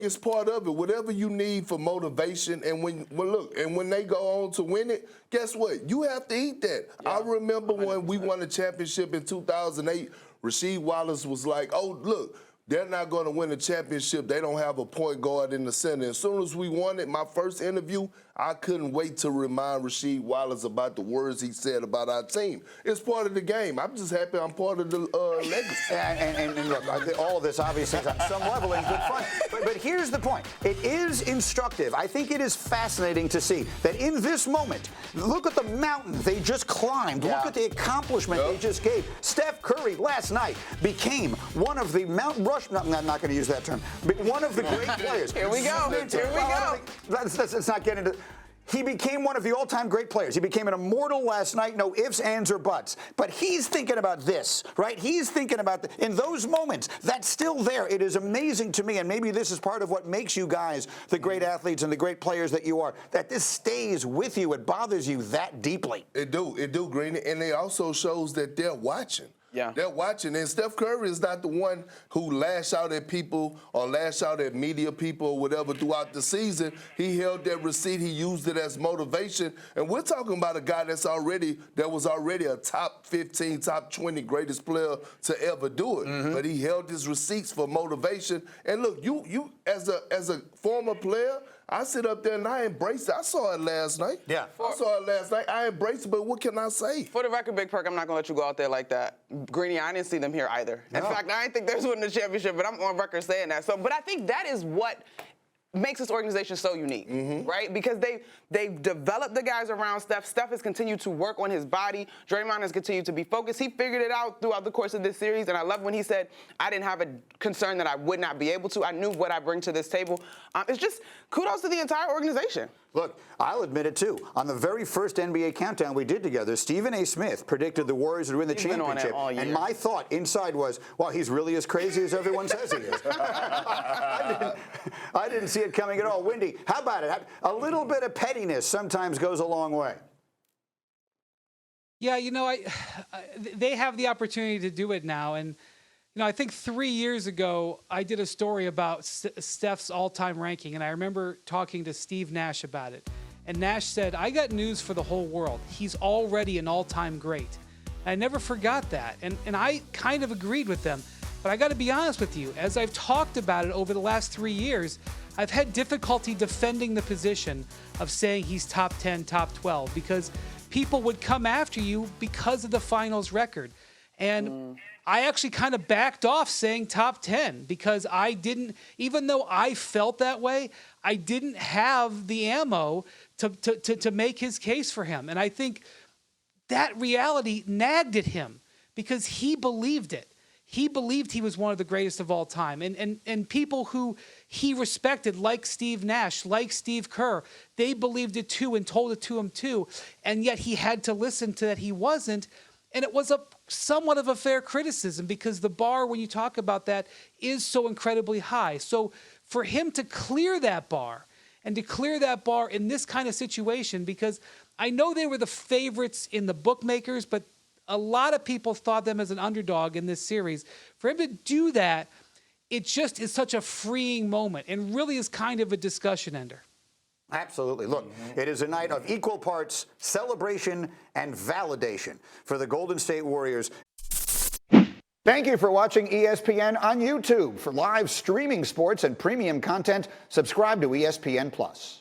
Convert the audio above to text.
It's part of it. Whatever you need for motivation, and when they go on to win it, guess what? You have to eat that. Yeah, I remember 100%. When we won a championship in 2008, Rasheed Wallace was like, "Oh, look, they're not going to win a championship. They don't have a point guard in the center." As soon as we won it, my first interview, I couldn't wait to remind Rasheed Wallace about the words he said about our team. It's part of the game. I'm just happy I'm part of the legacy. And look, all of this obviously is on some level in good fun. But here's the point. It is instructive. I think it is fascinating to see that in this moment, look at the mountain they just climbed. Yeah. Look at the accomplishment they just gave. Steph Curry last night became one of the Mount Rush. No, I'm not going to use that term. But one of the great players. Here we go. Here we go. Let's not get into. He became one of the all-time great players. He became an immortal last night, no ifs, ands, or buts. But he's thinking about this, right? He's thinking about, in those moments, that's still there. It is amazing to me, and maybe this is part of what makes you guys the great athletes and the great players that you are, that this stays with you. It bothers you that deeply. It do, Greeny, and it also shows that they're watching. Yeah. They're watching. And Steph Curry is not the one who lash out at people or lash out at media people or whatever throughout the season. He held that receipt. He used it as motivation. And we're talking about a guy that was already a top 15, top 20 greatest player to ever do it. Mm-hmm. But he held his receipts for motivation. And look, you as a former player, I sit up there and I embrace it. I saw it last night. Yeah. I saw it last night. I embraced it, but what can I say? For the record, Big Perk, I'm not going to let you go out there like that. Greeny, I didn't see them here either. No. In fact, I didn't think they was winning the championship, but I'm on record saying that. But I think that is what makes this organization so unique, right? Because they've developed the guys around Steph. Steph has continued to work on his body. Draymond has continued to be focused. He figured it out throughout the course of this series, and I love when he said, I didn't have a concern that I would not be able to. I knew what I bring to this table. It's just kudos to the entire organization. Look, I'll admit it, too. On the very first NBA countdown we did together, Stephen A. Smith predicted the Warriors would win the championship. And my thought inside was, well, he's really as crazy as everyone says he is. I didn't see it coming at all. Windy, how about it? A little bit of pettiness sometimes goes a long way. Yeah, they have the opportunity to do it now. And, I think 3 years ago, I did a story about Steph's all-time ranking, and I remember talking to Steve Nash about it. And Nash said, I got news for the whole world. He's already an all-time great. I never forgot that, and I kind of agreed with them. But I got to be honest with you, as I've talked about it over the last 3 years, I've had difficulty defending the position of saying he's top 10, top 12, because people would come after you because of the finals record. And I actually kind of backed off saying top 10 because I didn't, even though I felt that way, I didn't have the ammo to make his case for him. And I think that reality nagged at him because he believed it. He believed he was one of the greatest of all time. And people who he respected, like Steve Nash, like Steve Kerr, they believed it too and told it to him too. And yet he had to listen to that he wasn't. And it was somewhat of a fair criticism because the bar, when you talk about that, is so incredibly high. So for him to clear that bar and to clear that bar in this kind of situation, because I know they were the favorites in the bookmakers, but a lot of people thought them as an underdog in this series. For him to do that, it just is such a freeing moment and really is kind of a discussion ender. Absolutely. Look, it is a night of equal parts celebration and validation for the Golden State Warriors. Thank you for watching ESPN on YouTube. For live streaming sports and premium content, subscribe to ESPN+.